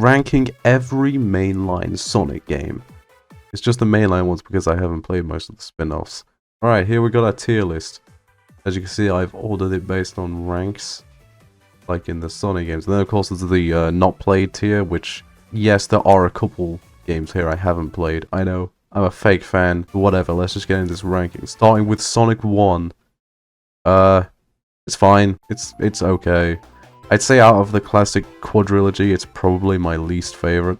ranking every mainline Sonic game. It's just the mainline ones because I haven't played most of the spin-offs. Alright, here we got our tier list. As you can see, I've ordered it based on ranks, like in the Sonic games. And then of course there's the not played tier, which, yes, there are a couple games here I haven't played. I know, I'm a fake fan, but whatever, let's just get into this ranking. Starting with Sonic 1. It's fine, it's okay. I'd say out of the classic quadrilogy, it's probably my least favorite.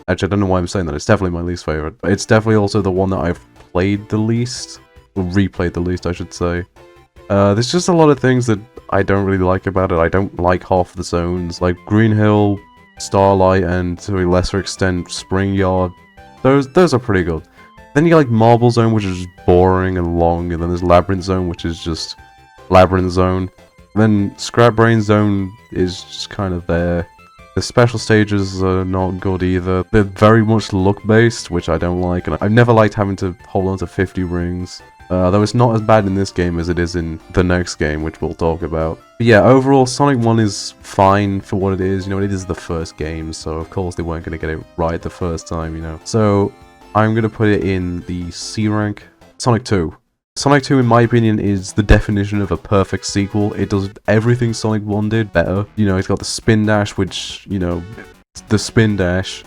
Actually, I don't know why I'm saying that, it's definitely my least favorite. But it's definitely also the one that I've played the least, or replayed the least, I should say. There's just a lot of things that I don't really like about it. I don't like half the zones, like Green Hill, Starlight, and to a lesser extent, Spring Yard. Those are pretty good. Then you got like Marble Zone, which is just boring and long, and then there's Labyrinth Zone, which is just Labyrinth Zone. And then Scrap Brain Zone is just kind of there. The special stages are not good either. They're very much luck-based, which I don't like, and I've never liked having to hold on to 50 rings. Though it's not as bad in this game as it is in the next game, which we'll talk about. But yeah, overall, Sonic 1 is fine for what it is. You know, it is the first game, so of course they weren't going to get it right the first time, you know. So, I'm going to put it in the C rank. Sonic 2. Sonic 2, in my opinion, is the definition of a perfect sequel. It does everything Sonic 1 did better. You know, it's got the spin dash, which, you know, the spin dash,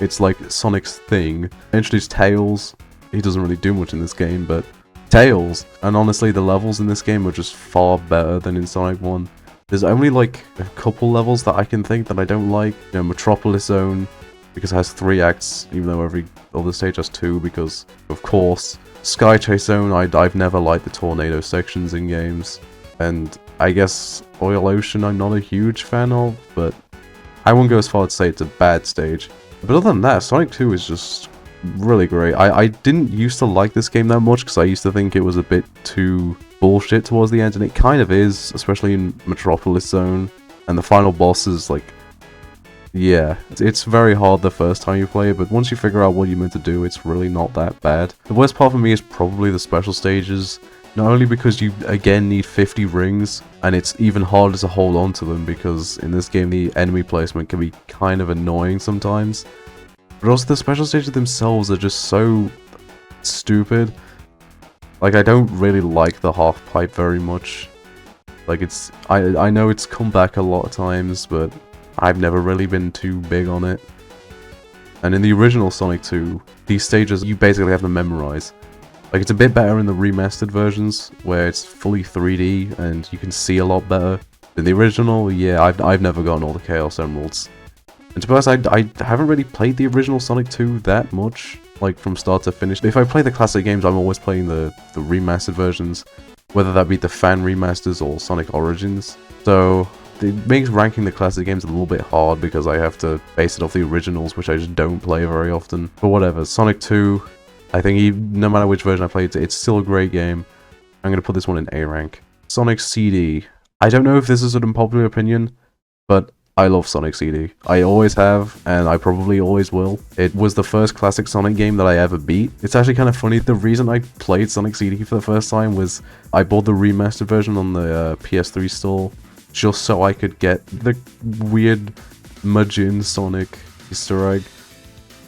it's like Sonic's thing. Introduced Tails. He doesn't really do much in this game, but Tails. And honestly, the levels in this game are just far better than in Sonic 1. There's only like a couple levels that I can think that I don't like. You know, Metropolis Zone, because it has 3 acts, even though every other stage has 2, because, of course. Sky Chase Zone, I've never liked the tornado sections in games. And I guess Oil Ocean I'm not a huge fan of, but I wouldn't go as far to say it's a bad stage. But other than that, Sonic 2 is just really great. I didn't used to like this game that much because I used to think it was a bit too bullshit towards the end, and it kind of is, especially in Metropolis Zone. And the final boss is like, yeah, it's very hard the first time you play it, but once you figure out what you're meant to do, it's really not that bad. The worst part for me is probably the special stages, not only because you again need 50 rings, and it's even harder to hold on to them because in this game the enemy placement can be kind of annoying sometimes. But also the special stages themselves are just so stupid. Like, I don't really like the half pipe very much. Like, it's, I know it's come back a lot of times, but I've never really been too big on it. And in the original Sonic 2, these stages you basically have to memorize. Like, it's a bit better in the remastered versions, where it's fully 3D and you can see a lot better. In the original, yeah, I've never gotten all the Chaos Emeralds. And to be honest, I haven't really played the original Sonic 2 that much, like from start to finish. If I play the classic games, I'm always playing the remastered versions, whether that be the fan remasters or Sonic Origins. So it makes ranking the classic games a little bit hard because I have to base it off the originals, which I just don't play very often. But whatever, Sonic 2, I think no matter which version I play, it's still a great game. I'm going to put this one in A rank. Sonic CD. I don't know if this is an unpopular opinion, but I love Sonic CD. I always have, and I probably always will. It was the first classic Sonic game that I ever beat. It's actually kind of funny, the reason I played Sonic CD for the first time was I bought the remastered version on the PS3 store, just so I could get the weird Majin Sonic Easter egg.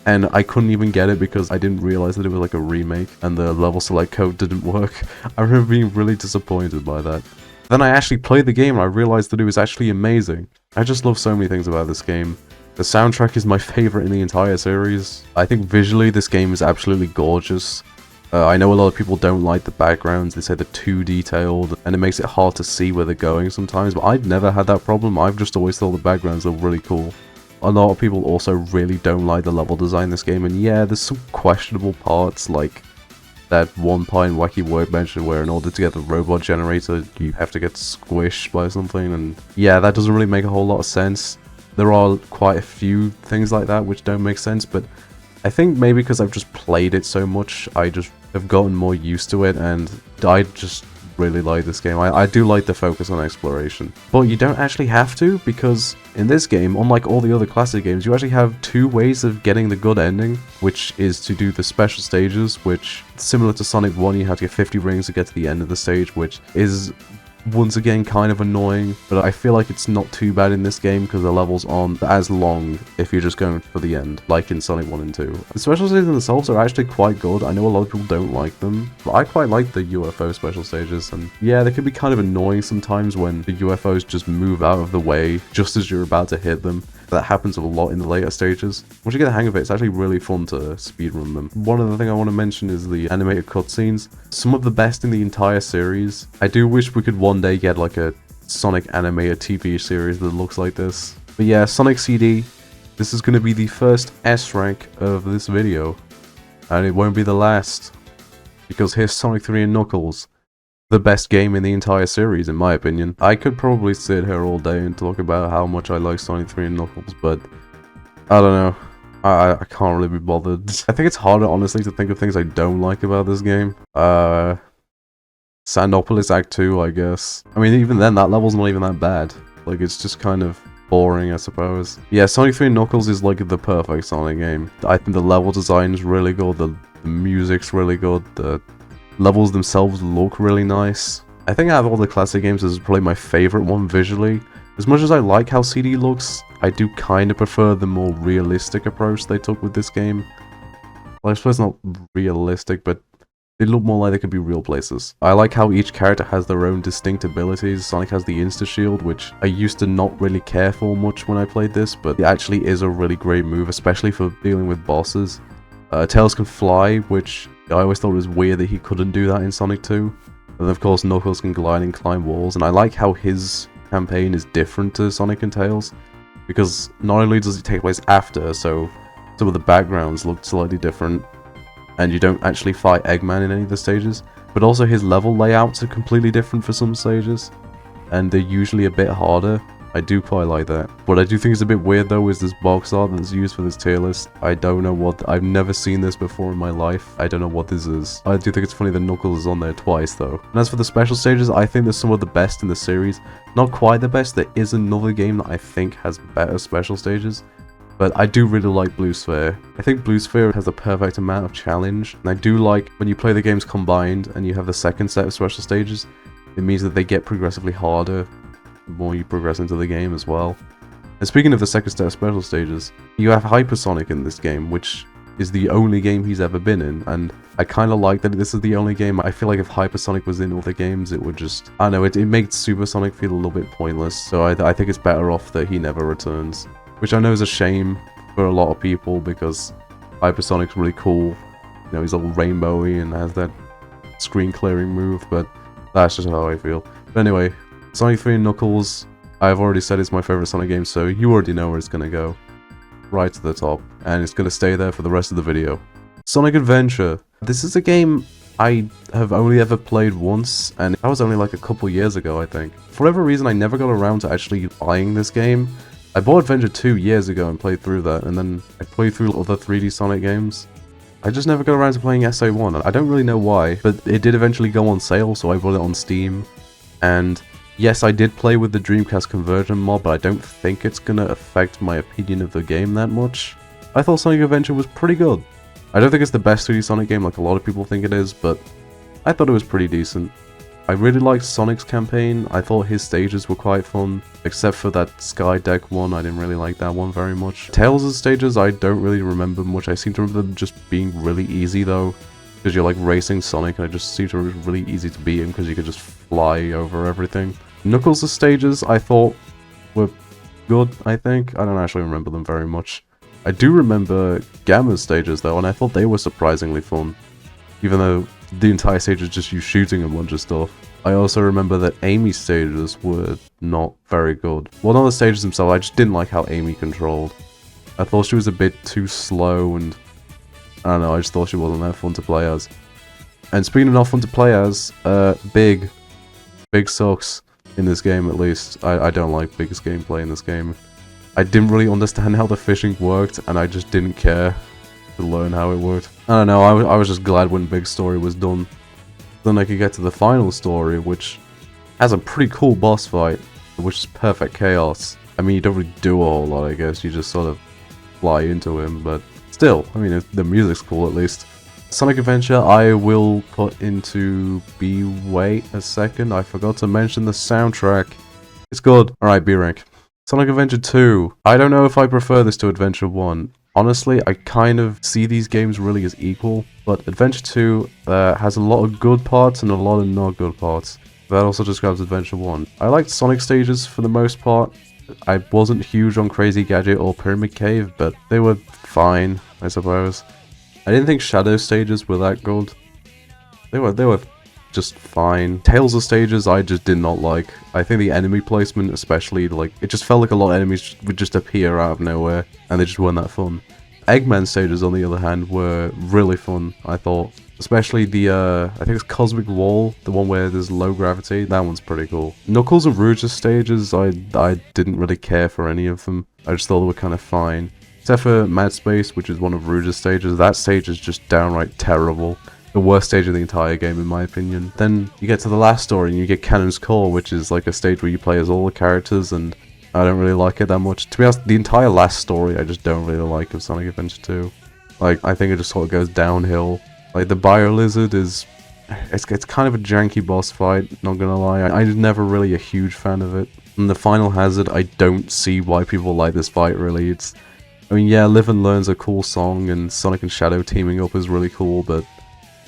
And I couldn't even get it because I didn't realize that it was like a remake, and the level select code didn't work. I remember being really disappointed by that. Then I actually played the game and I realized that it was actually amazing. I just love so many things about this game. The soundtrack is my favorite in the entire series. I think visually this game is absolutely gorgeous. I know a lot of people don't like the backgrounds, they say they're too detailed, and it makes it hard to see where they're going sometimes, but I've never had that problem. I've just always thought the backgrounds look really cool. A lot of people also really don't like the level design in this game, and yeah, there's some questionable parts, like that one part in Wacky Workbench where in order to get the robot generator, you have to get squished by something, and yeah, that doesn't really make a whole lot of sense. There are quite a few things like that which don't make sense, but I think maybe because I've just played it so much, I just have gotten more used to it, and I just really like this game. I do like the focus on exploration. But you don't actually have to, because in this game, unlike all the other classic games, you actually have 2 ways of getting the good ending, which is to do the special stages, which, similar to Sonic 1, you have to get 50 rings to get to the end of the stage, which is once again kind of annoying, but I feel like it's not too bad in this game because the levels aren't as long if you're just going for the end, like in Sonic 1 and 2. The special stages themselves are actually quite good. I know a lot of people don't like them, but I quite like the UFO special stages, and yeah, they can be kind of annoying sometimes when the UFOs just move out of the way just as you're about to hit them. That happens a lot in the later stages. Once you get the hang of it, it's actually really fun to speedrun them. One other thing I want to mention is the animated cutscenes. Some of the best in the entire series. I do wish we could one day get like a Sonic animated TV series that looks like this. But yeah, Sonic CD, this is going to be the first S rank of this video. And it won't be the last. Because here's Sonic 3 and Knuckles. The best game in the entire series, in my opinion. I could probably sit here all day and talk about how much I like Sonic 3 and Knuckles, but I don't know. I can't really be bothered. I think it's harder, honestly, to think of things I don't like about this game. Sandopolis Act 2, I guess. I mean, even then, that level's not even that bad. Like, it's just kind of boring, I suppose. Yeah, Sonic 3 and Knuckles is like the perfect Sonic game. I think the level design is really good, the music's really good, the levels themselves look really nice. I think out of all the classic games, this is probably my favorite one visually. As much as I like how CD looks, I do kind of prefer the more realistic approach they took with this game. Well, I suppose not realistic, but they look more like they could be real places. I like how each character has their own distinct abilities. Sonic has the Insta-Shield, which I used to not really care for much when I played this, but it actually is a really great move, especially for dealing with bosses. Tails can fly, which I always thought it was weird that he couldn't do that in Sonic 2. And of course Knuckles can glide and climb walls, and I like how his campaign is different to Sonic and Tails, because not only does it take place after, so some of the backgrounds look slightly different, and you don't actually fight Eggman in any of the stages, but also his level layouts are completely different for some stages, and they're usually a bit harder. I do quite like that. What I do think is a bit weird though is this box art that's used for this tier list. I don't know what, I've never seen this before in my life. I don't know what this is. I do think it's funny that Knuckles is on there twice though. And as for the special stages, I think they're some of the best in the series. Not quite the best, there is another game that I think has better special stages. But I do really like Blue Sphere. I think Blue Sphere has the perfect amount of challenge. And I do like when you play the games combined and you have the second set of special stages, it means that they get progressively harder the more you progress into the game as well. And speaking of the second set of special stages, you have Hypersonic in this game, which is the only game he's ever been in, and I kind of like that this is the only game. I feel like if Hypersonic was in other games, it would just, I don't know, it makes Supersonic feel a little bit pointless, so I think it's better off that he never returns. Which I know is a shame for a lot of people, because Hypersonic's really cool. You know, he's all rainbowy and has that screen clearing move, but that's just how I feel. But anyway, Sonic 3 and Knuckles, I've already said it's my favorite Sonic game, so you already know where it's gonna go. Right to the top, and it's gonna stay there for the rest of the video. Sonic Adventure. This is a game I have only ever played once, and that was only like a couple years ago, I think. For whatever reason, I never got around to actually buying this game. I bought Adventure 2 years ago and played through that, and then I played through other 3D Sonic games. I just never got around to playing SA1. I don't really know why, but it did eventually go on sale, so I bought it on Steam. And yes, I did play with the Dreamcast conversion mod, but I don't think it's gonna affect my opinion of the game that much. I thought Sonic Adventure was pretty good. I don't think it's the best 3D Sonic game like a lot of people think it is, but I thought it was pretty decent. I really liked Sonic's campaign. I thought his stages were quite fun, except for that Sky Deck one. I didn't really like that one very much. Tails' stages I don't really remember much. I seem to remember them just being really easy though, because you're like racing Sonic, and it just seemed to be really easy to beat him because you could just fly over everything. Knuckles' stages I thought were good, I think. I don't actually remember them very much. I do remember Gamma's stages though, and I thought they were surprisingly fun, even though the entire stage is just you shooting a bunch of stuff. I also remember that Amy's stages were not very good. Well, not the stages themselves, I just didn't like how Amy controlled. I thought she was a bit too slow, and I don't know, I just thought she wasn't that fun to play as. And speaking of not fun to play as, Big sucks in this game at least. I don't like Big's gameplay in this game. I didn't really understand how the fishing worked, and I just didn't care to learn how it worked. I don't know, I was just glad when Big's story was done. Then I could get to the final story, which has a pretty cool boss fight, which is Perfect Chaos. I mean, you don't really do a whole lot, I guess, you just sort of fly into him, but still, I mean, the music's cool at least. Sonic Adventure I will put into B. Wait a second, I forgot to mention the soundtrack. It's good. Alright, B rank. Sonic Adventure 2. I don't know if I prefer this to Adventure 1. Honestly, I kind of see these games really as equal, but Adventure 2 has a lot of good parts and a lot of not good parts. That also describes Adventure 1. I liked Sonic stages for the most part. I wasn't huge on Crazy Gadget or Pyramid Cave, but they were fine, I suppose. I didn't think Shadow stages were that good. They were just fine. Tails of stages I just did not like. I think the enemy placement especially, like, it just felt like a lot of enemies would just appear out of nowhere, and they just weren't that fun. Eggman stages, on the other hand, were really fun, I thought. Especially the, I think it's Cosmic Wall, the one where there's low gravity, that one's pretty cool. Knuckles and Rouge's stages, I didn't really care for any of them. I just thought they were kind of fine. Except for Mad Space, which is one of Rouge's stages, that stage is just downright terrible. The worst stage of the entire game, in my opinion. Then you get to the last story and you get Cannon's Call, which is like a stage where you play as all the characters, and I don't really like it that much. To be honest, the entire last story I just don't really like of Sonic Adventure 2. Like, I think it just sort of goes downhill. Like, the Bio Lizard is... It's kind of a janky boss fight, not gonna lie. I'm never really a huge fan of it. And the Final Hazard, I don't see why people like this fight, really. I mean, yeah, Live and Learn's a cool song, and Sonic and Shadow teaming up is really cool, but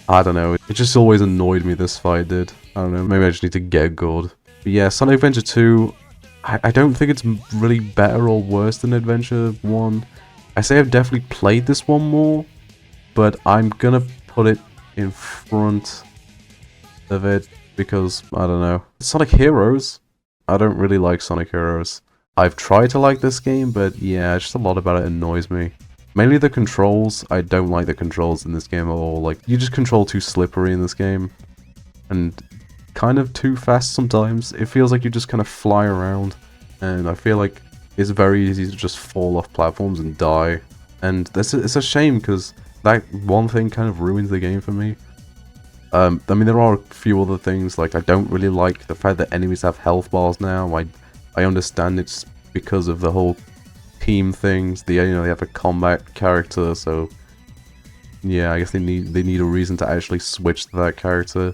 I don't know. It just always annoyed me, this fight did. I don't know, maybe I just need to get good. But yeah, Sonic Adventure 2, I don't think it's really better or worse than Adventure 1. I say I've definitely played this one more, but I'm gonna put it in front of it because, I don't know. Sonic Heroes, I don't really like Sonic Heroes. I've tried to like this game, but yeah, just a lot about it annoys me. Mainly the controls. I don't like the controls in this game at all. Like, you just control too slippery in this game. And kind of too fast sometimes. It feels like you just kind of fly around. And I feel like it's very easy to just fall off platforms and die. And it's a shame, because that one thing kind of ruins the game for me. I mean, there are a few other things. Like, I don't really like the fact that enemies have health bars now. I understand it's because of the whole team things. They have a combat character, so yeah, I guess they need a reason to actually switch to that character.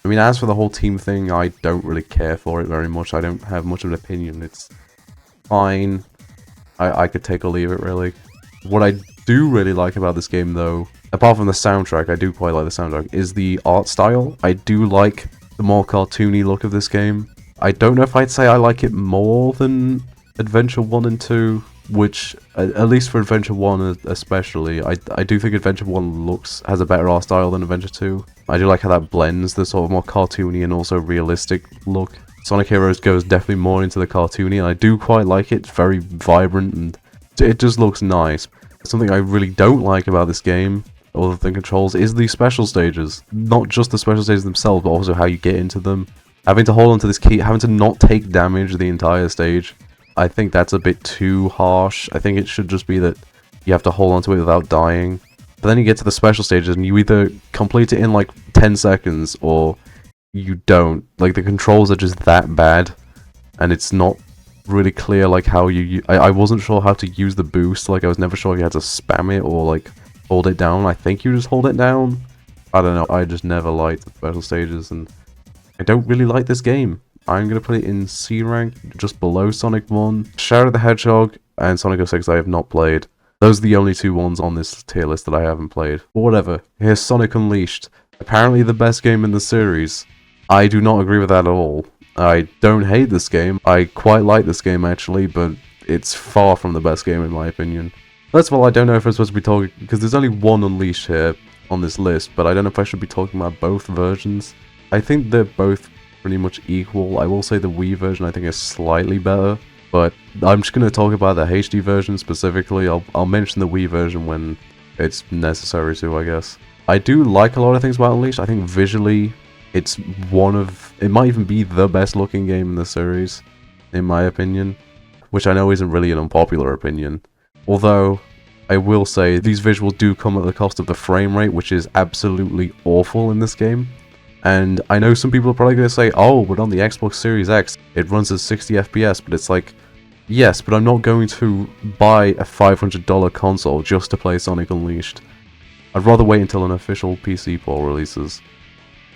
I mean, as for the whole team thing, I don't really care for it very much. I don't have much of an opinion. It's fine. I could take or leave it, really. What I do really like about this game, though, apart from the soundtrack, I do quite like the soundtrack, is the art style. I do like the more cartoony look of this game. I don't know if I'd say I like it more than Adventure 1 and 2, which, at least for Adventure 1 especially, I do think Adventure 1 has a better art style than Adventure 2. I do like how that blends the sort of more cartoony and also realistic look. Sonic Heroes goes definitely more into the cartoony, and I do quite like it. It's very vibrant, and it just looks nice. Something I really don't like about this game, other than controls, is the special stages. Not just the special stages themselves, but also how you get into them. Having to hold onto this key, having to not take damage the entire stage, I think that's a bit too harsh. I think it should just be that you have to hold onto it without dying. But then you get to the special stages and you either complete it in like 10 seconds or you don't. Like, the controls are just that bad, and it's not really clear like how I wasn't sure how to use the boost. Like, I was never sure if you had to spam it or like hold it down. I think you just hold it down. I don't know. I just never liked the special stages, and I don't really like this game. I'm going to put it in C rank, just below Sonic 1. Shadow the Hedgehog and Sonic 06 I have not played. Those are the only two ones on this tier list that I haven't played. But whatever. Here's Sonic Unleashed. Apparently the best game in the series. I do not agree with that at all. I don't hate this game. I quite like this game, actually, but it's far from the best game in my opinion. First of all, I don't know if I'm supposed to be talking, because there's only one Unleashed here on this list, but I don't know if I should be talking about both versions. I think they're both pretty much equal. I will say the Wii version I think is slightly better, but I'm just going to talk about the HD version specifically. I'll mention the Wii version when it's necessary to, I guess. I do like a lot of things about Unleashed. I think visually it might even be the best looking game in the series, in my opinion, which I know isn't really an unpopular opinion. Although, I will say, these visuals do come at the cost of the frame rate, which is absolutely awful in this game. And I know some people are probably going to say, oh, but on the Xbox Series X, it runs at 60 FPS, but it's like, yes, but I'm not going to buy a $500 console just to play Sonic Unleashed. I'd rather wait until an official PC port releases.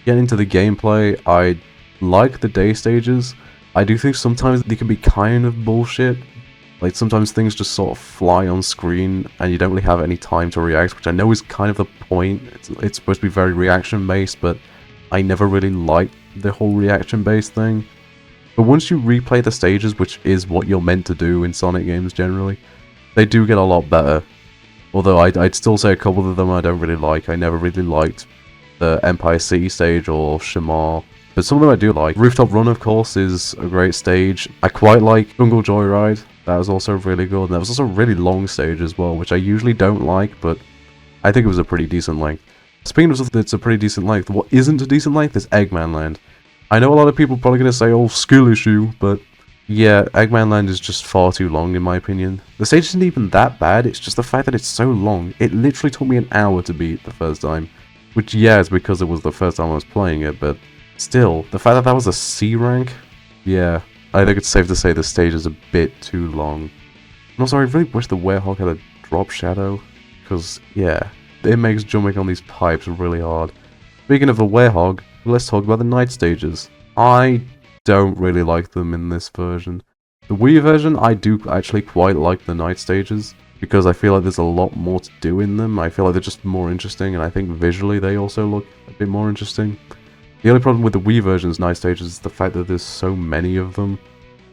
Getting into the gameplay, I like the day stages. I do think sometimes they can be kind of bullshit. Like, sometimes things just sort of fly on screen and you don't really have any time to react, which I know is kind of the point. It's supposed to be very reaction-based, but I never really liked the whole reaction-based thing. But once you replay the stages, which is what you're meant to do in Sonic games generally, they do get a lot better. Although I'd still say a couple of them I don't really like. I never really liked the Empire City stage or Shamar. But some of them I do like. Rooftop Run, of course, is a great stage. I quite like Jungle Joyride. That was also really good. And that was also a really long stage as well, which I usually don't like, but I think it was a pretty decent length. Speaking of something that's a pretty decent length, what isn't a decent length is Eggman Land. I know a lot of people are probably going to say, oh, skill issue, but yeah, Eggman Land is just far too long in my opinion. The stage isn't even that bad, it's just the fact that it's so long. It literally took me an hour to beat the first time. Which, yeah, is because it was the first time I was playing it, but still, the fact that that was a C rank, yeah, I think it's safe to say the stage is a bit too long. And also, I really wish the Hedgehog had a drop shadow, because, yeah, it makes jumping on these pipes really hard. Speaking of the Hedgehog, let's talk about the night stages. I don't really like them in this version. The Wii version, I do actually quite like the night stages, because I feel like there's a lot more to do in them. I feel like they're just more interesting, and I think visually they also look a bit more interesting. The only problem with the Wii version's night stages is the fact that there's so many of them.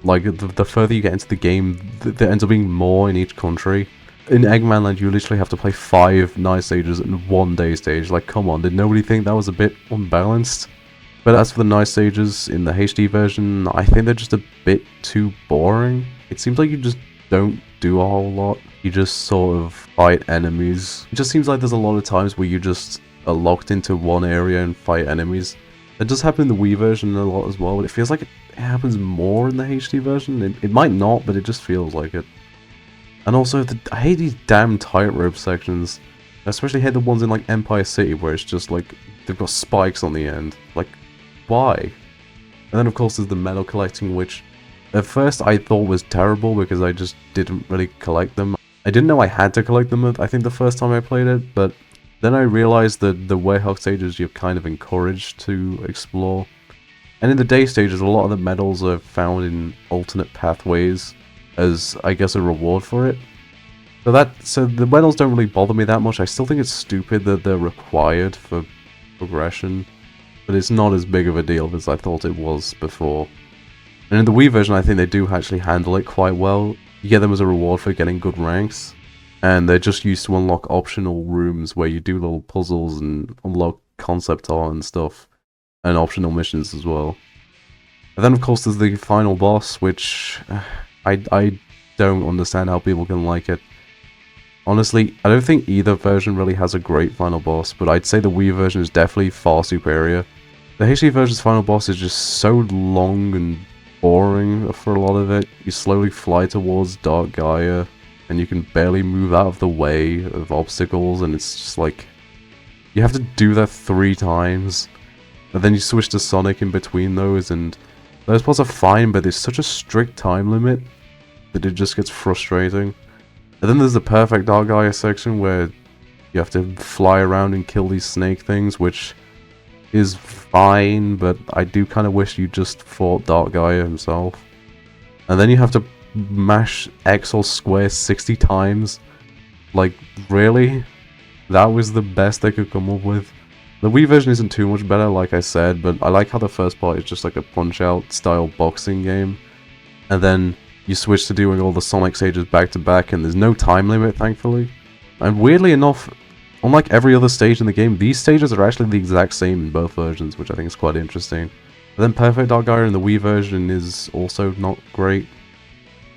Like, the further you get into the game, there ends up being more in each country. In Eggman Land, you literally have to play 5 night stages and 1 day stage. Like, come on, did nobody think that was a bit unbalanced? But as for the night stages in the HD version, I think they're just a bit too boring. It seems like you just don't do a whole lot. You just sort of fight enemies. It just seems like there's a lot of times where you just are locked into one area and fight enemies. It does happen in the Wii version a lot as well, but it feels like it happens more in the HD version. It might not, but it just feels like it. And also, I hate these damn tightrope sections. I especially hate the ones in like Empire City where it's just like, they've got spikes on the end. Like, why? And then of course there's the medal collecting, which at first I thought was terrible because I just didn't really collect them. I didn't know I had to collect them, I think, the first time I played it, but then I realized that the Hedgehog stages you're kind of encouraged to explore. And in the day stages, a lot of the medals are found in alternate pathways as, I guess, a reward for it. So the medals don't really bother me that much. I still think it's stupid that they're required for progression, but it's not as big of a deal as I thought it was before. And in the Wii version, I think they do actually handle it quite well. You get them as a reward for getting good ranks, and they're just used to unlock optional rooms where you do little puzzles and unlock concept art and stuff, and optional missions as well. And then of course there's the final boss, which I don't understand how people can like it. Honestly, I don't think either version really has a great final boss, but I'd say the Wii version is definitely far superior. The HD version's final boss is just so long and boring for a lot of it. You slowly fly towards Dark Gaia, and you can barely move out of the way of obstacles, and it's just like, you have to do that 3 times, and then you switch to Sonic in between those, and those parts are fine, but there's such a strict time limit that it just gets frustrating. And then there's the perfect Dark Gaia section where you have to fly around and kill these snake things, which is fine, but I do kind of wish you just fought Dark Gaia himself. And then you have to mash X or square 60 times. Like, really? That was the best they could come up with? The Wii version isn't too much better, like I said, but I like how the first part is just like a Punch-Out style boxing game. And then you switch to doing all the Sonic stages back to back, and there's no time limit, thankfully. And weirdly enough, unlike every other stage in the game, these stages are actually the exact same in both versions, which I think is quite interesting. But then Perfect Dark Gaia in the Wii version is also not great.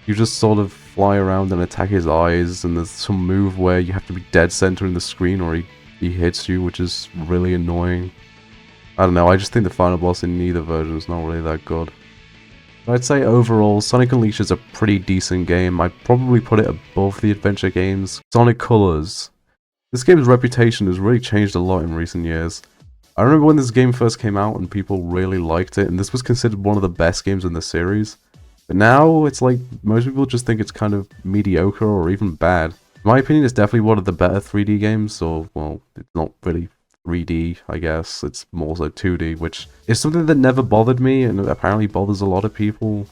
You just sort of fly around and attack his eyes, and there's some move where you have to be dead center in the screen or he hits you, which is really annoying. I don't know, I just think the final boss in neither version is not really that good. But I'd say overall, Sonic Unleashed is a pretty decent game. I'd probably put it above the adventure games. Sonic Colors. This game's reputation has really changed a lot in recent years. I remember when this game first came out and people really liked it, and this was considered one of the best games in the series. But now, it's like, most people just think it's kind of mediocre or even bad. my opinion, it's definitely one of the better 3D games, or, well, it's not really 3D, I guess. It's more so 2D, which is something that never bothered me, and apparently bothers a lot of people.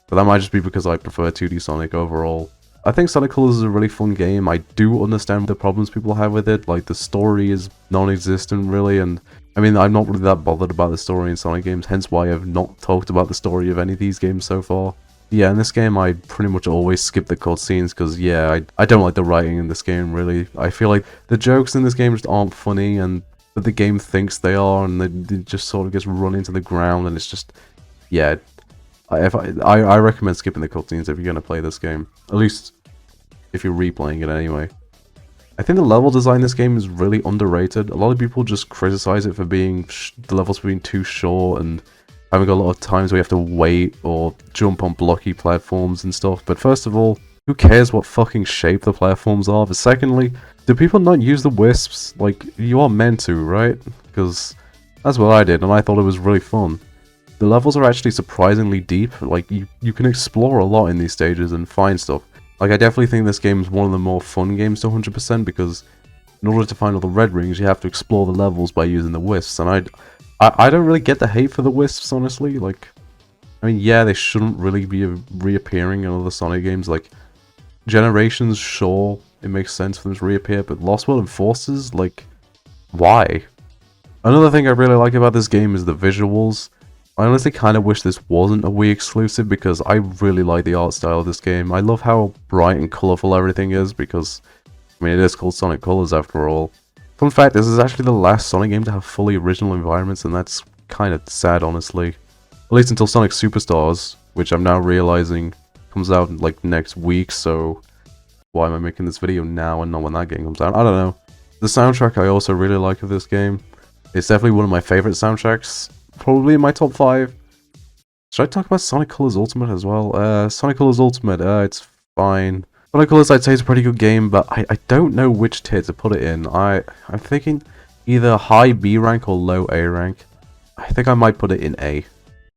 But that might just be because I prefer 2D Sonic overall. I think Sonic Colors is a really fun game. I do understand the problems people have with it, like the story is non-existent really, and I mean, I'm not really that bothered about the story in Sonic games, hence why I've not talked about the story of any of these games so far. Yeah, in this game I pretty much always skip the cutscenes because, yeah, I don't like the writing in this game, really. I feel like the jokes in this game just aren't funny, and that the game thinks they are, and they just sort of gets run into the ground, and it's just, yeah. I recommend skipping the cutscenes if you're going to play this game. At least, if you're replaying it anyway. I think the level design in this game is really underrated. A lot of people just criticize it for being, the levels being too short, and having a lot of times where you have to wait or jump on blocky platforms and stuff. But first of all, who cares what fucking shape the platforms are? But secondly, do people not use the wisps? Like, you are meant to, right? Because that's what I did, and I thought it was really fun. The levels are actually surprisingly deep. Like, you can explore a lot in these stages and find stuff. Like, I definitely think this game is one of the more fun games to 100% because in order to find all the red rings, you have to explore the levels by using the wisps, and I don't really get the hate for the wisps, honestly. Like, I mean, yeah, they shouldn't really be reappearing in other Sonic games. Like, Generations, sure, it makes sense for them to reappear, but Lost World and Forces, like, why? Another thing I really like about this game is the visuals. I honestly kind of wish this wasn't a Wii exclusive because I really like the art style of this game. I love how bright and colourful everything is because, I mean, it is called Sonic Colors after all. Fun fact, this is actually the last Sonic game to have fully original environments, and that's kind of sad, honestly. At least until Sonic Superstars, which I'm now realizing comes out like next week, so why am I making this video now and not when that game comes out? I don't know. The soundtrack I also really like of this game. It's definitely one of my favourite soundtracks, probably in my top 5. Should I talk about Sonic Colors Ultimate as well? Sonic Colors Ultimate, it's fine. Sonic Colors, I'd say, is a pretty good game, but I don't know which tier to put it in. I'm thinking either high B rank or low A rank. I think I might put it in A.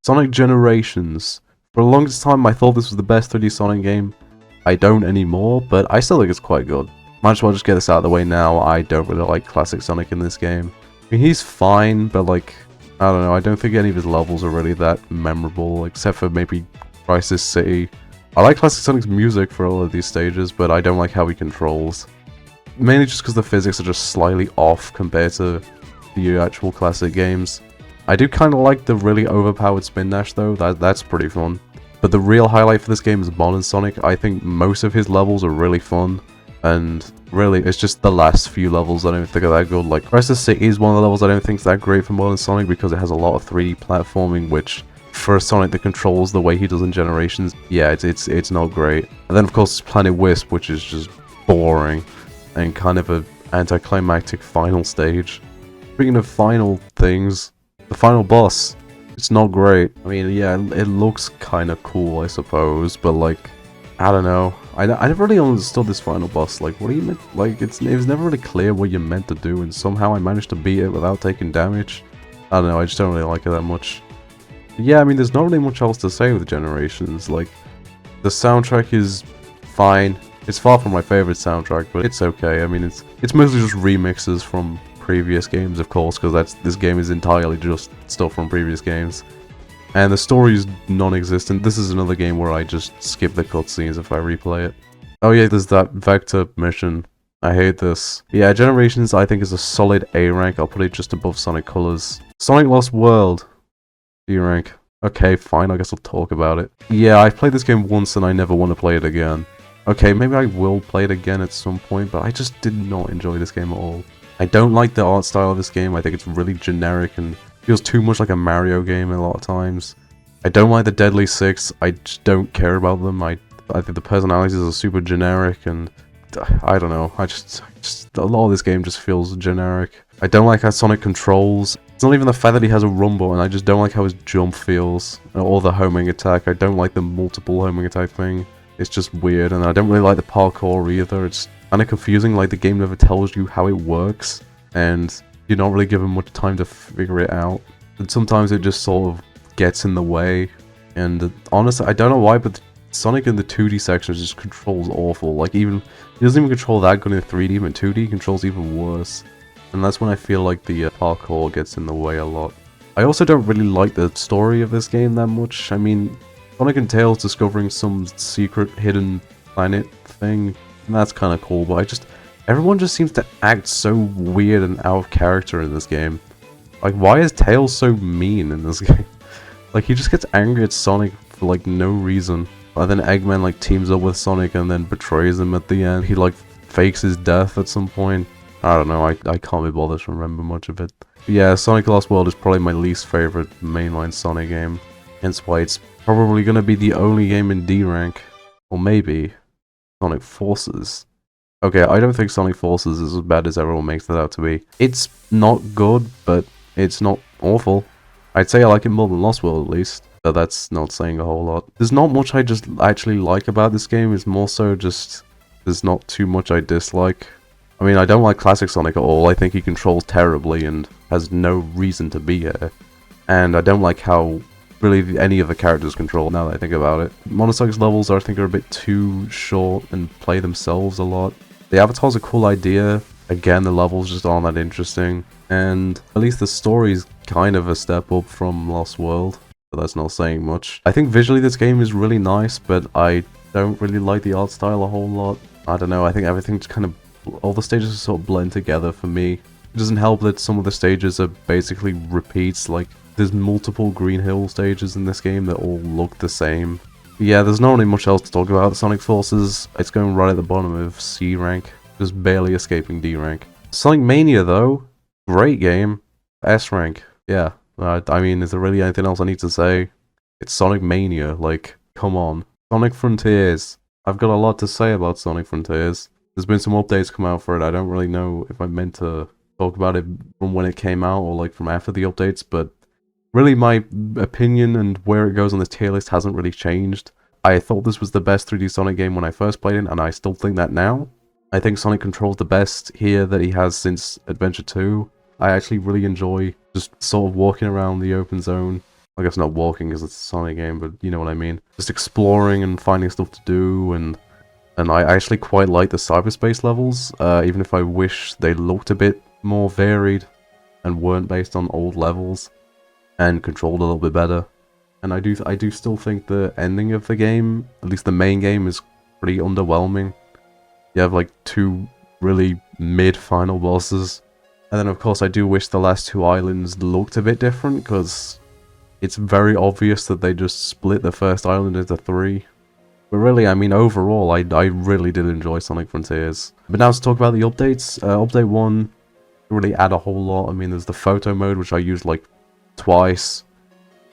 Sonic Generations. For the longest time, I thought this was the best 3D Sonic game. I don't anymore, but I still think it's quite good. Might as well just get this out of the way now. I don't really like Classic Sonic in this game. I mean, he's fine, but like, I don't know, I don't think any of his levels are really that memorable, except for maybe Crisis City. I like Classic Sonic's music for all of these stages, but I don't like how he controls. Mainly just because the physics are just slightly off compared to the actual classic games. I do kind of like the really overpowered spin dash though, that's pretty fun. But the real highlight for this game is Modern Sonic. I think most of his levels are really fun, and really it's just the last few levels I don't think are that good. Like Crisis City is one of the levels I don't think is that great for Modern Sonic because it has a lot of 3D platforming, which for a Sonic that controls the way he does in Generations, yeah, it's not great. And then of course it's Planet Wisp, which is just boring and kind of an anticlimactic final stage. Speaking of final things, the final boss, it's not great. I mean, yeah, it looks kind of cool, I suppose, but like, I don't know. I never really understood this final boss. Like, what are you meant? Like, it was never really clear what you're meant to do, and somehow I managed to beat it without taking damage. I don't know. I just don't really like it that much. But yeah, I mean, there's not really much else to say with Generations. Like, the soundtrack is fine. It's far from my favorite soundtrack, but it's okay. I mean, it's mostly just remixes from previous games, of course, because this game is entirely just stuff from previous games. And the story is non-existent. This is another game where I just skip the cutscenes if I replay it. Oh yeah, there's that Vector mission. I hate this. Yeah, Generations I think is a solid A rank. I'll put it just above Sonic Colors. Sonic Lost World. D rank. Okay, fine, I guess I'll talk about it. Yeah, I've played this game once and I never want to play it again. Okay, maybe I will play it again at some point, but I just did not enjoy this game at all. I don't like the art style of this game. I think it's really generic and feels too much like a Mario game a lot of times. I don't like the Deadly Six. I just don't care about them. I think the personalities are super generic, and I don't know. I just a lot of this game just feels generic. I don't like how Sonic controls. It's not even the fact that he has a rumble, and I just don't like how his jump feels or the homing attack. I don't like the multiple homing attack thing. It's just weird, and I don't really like the parkour either. It's kind of confusing. Like, the game never tells you how it works, and you're not really given much time to figure it out. And sometimes it just sort of gets in the way. And honestly, I don't know why, but Sonic in the 2D sections just controls awful. Like, even he doesn't even control that good in 3D, but in 2D he controls even worse. And that's when I feel like the parkour gets in the way a lot. I also don't really like the story of this game that much. I mean, Sonic and Tails discovering some secret hidden planet thing, and that's kind of cool, but everyone just seems to act so weird and out of character in this game. Like, why is Tails so mean in this game? Like, he just gets angry at Sonic for, like, no reason. And then Eggman, like, teams up with Sonic and then betrays him at the end. He, like, fakes his death at some point. I don't know, I can't be bothered to remember much of it. But yeah, Sonic Lost World is probably my least favorite mainline Sonic game. Hence why it's probably going to be the only game in D rank. Or maybe Sonic Forces. Okay, I don't think Sonic Forces is as bad as everyone makes it out to be. It's not good, but it's not awful. I'd say I like it more than Lost World at least, but that's not saying a whole lot. There's not much I just actually like about this game, it's more so just there's not too much I dislike. I mean, I don't like Classic Sonic at all. I think he controls terribly and has no reason to be here. And I don't like how really any of the characters control, now that I think about it. Monosonic's levels I think are a bit too short and play themselves a lot. The Avatar's a cool idea. Again, the levels just aren't that interesting. And at least the story's kind of a step up from Lost World. But that's not saying much. I think visually this game is really nice, but I don't really like the art style a whole lot. I don't know, I think everything just kind of all the stages sort of blend together for me. It doesn't help that some of the stages are basically repeats, like there's multiple Green Hill stages in this game that all look the same. But yeah, there's not really much else to talk about. Sonic Forces, it's going right at the bottom of C rank, just barely escaping D rank. Sonic Mania though, great game, S rank. Yeah, I mean, is there really anything else I need to say? It's Sonic Mania, like, come on. Sonic Frontiers, I've got a lot to say about Sonic Frontiers. There's been some updates come out for it. I don't really know if I meant to talk about it from when it came out or like from after the updates, but really my opinion and where it goes on this tier list hasn't really changed. I thought this was the best 3D Sonic game when I first played it, and I still think that now. I think Sonic controls the best here that he has since Adventure 2. I actually really enjoy just sort of walking around the open zone. I guess not walking because it's a Sonic game, but you know what I mean. Just exploring and finding stuff to do, and I actually quite like the cyberspace levels, even if I wish they looked a bit more varied and weren't based on old levels and controlled a little bit better. And I do still think the ending of the game, at least the main game, is pretty underwhelming. You have like 2 really mid-final bosses. And then of course I do wish the last 2 islands looked a bit different, because it's very obvious that they just split the first island into 3. But really, I mean, overall, I really did enjoy Sonic Frontiers. But now to talk about the updates. Update 1 didn't really add a whole lot. I mean, there's the photo mode, which I used like twice.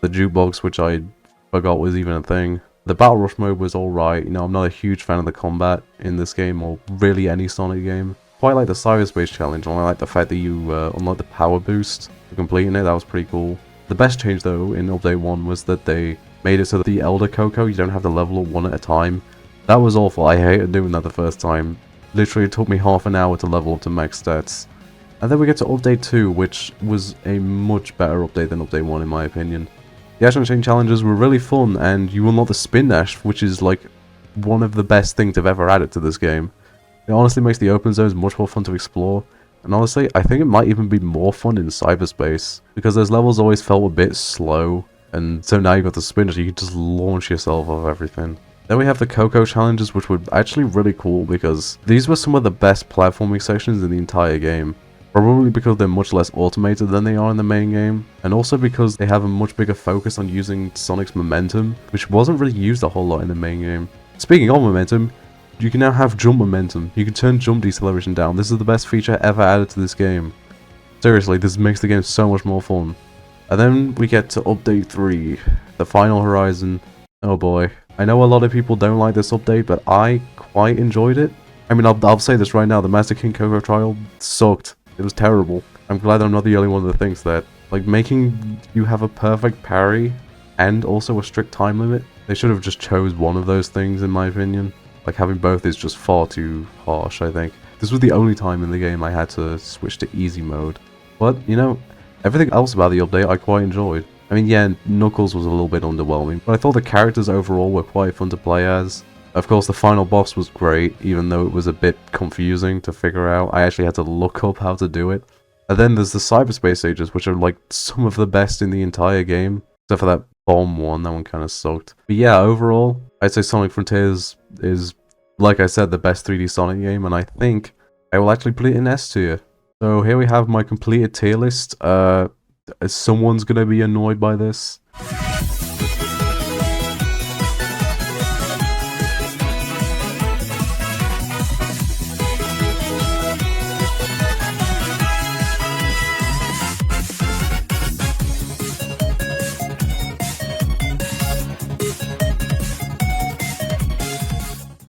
The jukebox, which I forgot was even a thing. The Battle Rush mode was alright. You know, I'm not a huge fan of the combat in this game, or really any Sonic game. Quite like the cyberspace challenge, and I like the fact that you unlock the power boost for completing it. That was pretty cool. The best change, though, in Update 1 was that they made it so that the Elder Coco, you don't have to level up 1 at a time. That was awful. I hated doing that the first time. Literally, it took me half an hour to level up to max stats. And then we get to Update 2, which was a much better update than Update 1 in my opinion. The Action Chain challenges were really fun, and you unlock the Spin Dash, which is like one of the best things they've ever added to this game. It honestly makes the open zones much more fun to explore. And honestly, I think it might even be more fun in cyberspace, because those levels always felt a bit slow. And so now you've got the spin dash, you can just launch yourself off everything. Then we have the Coco challenges, which were actually really cool because these were some of the best platforming sections in the entire game. Probably because they're much less automated than they are in the main game, and also because they have a much bigger focus on using Sonic's momentum, which wasn't really used a whole lot in the main game. Speaking of momentum, you can now have jump momentum. You can turn jump deceleration down. This is the best feature ever added to this game. Seriously, this makes the game so much more fun. And then we get to Update 3, the final horizon. Oh boy. I know a lot of people don't like this update, but I quite enjoyed it. I mean, I'll say this right now, the Master King Coco trial sucked. It was terrible. I'm glad I'm not the only one that thinks that. Like, making you have a perfect parry and also a strict time limit, they should have just chose one of those things in my opinion. Like, having both is just far too harsh, I think. This was the only time in the game I had to switch to easy mode. But, you know, everything else about the update I quite enjoyed. I mean, yeah, Knuckles was a little bit underwhelming, but I thought the characters overall were quite fun to play as. Of course, the final boss was great, even though it was a bit confusing to figure out. I actually had to look up how to do it. And then there's the cyberspace stages, which are like some of the best in the entire game. Except for that bomb one, that one kind of sucked. But yeah, overall, I'd say Sonic Frontiers is, like I said, the best 3D Sonic game, and I think I will actually put it in S tier. So here we have my completed tier list. Someone's gonna be annoyed by this.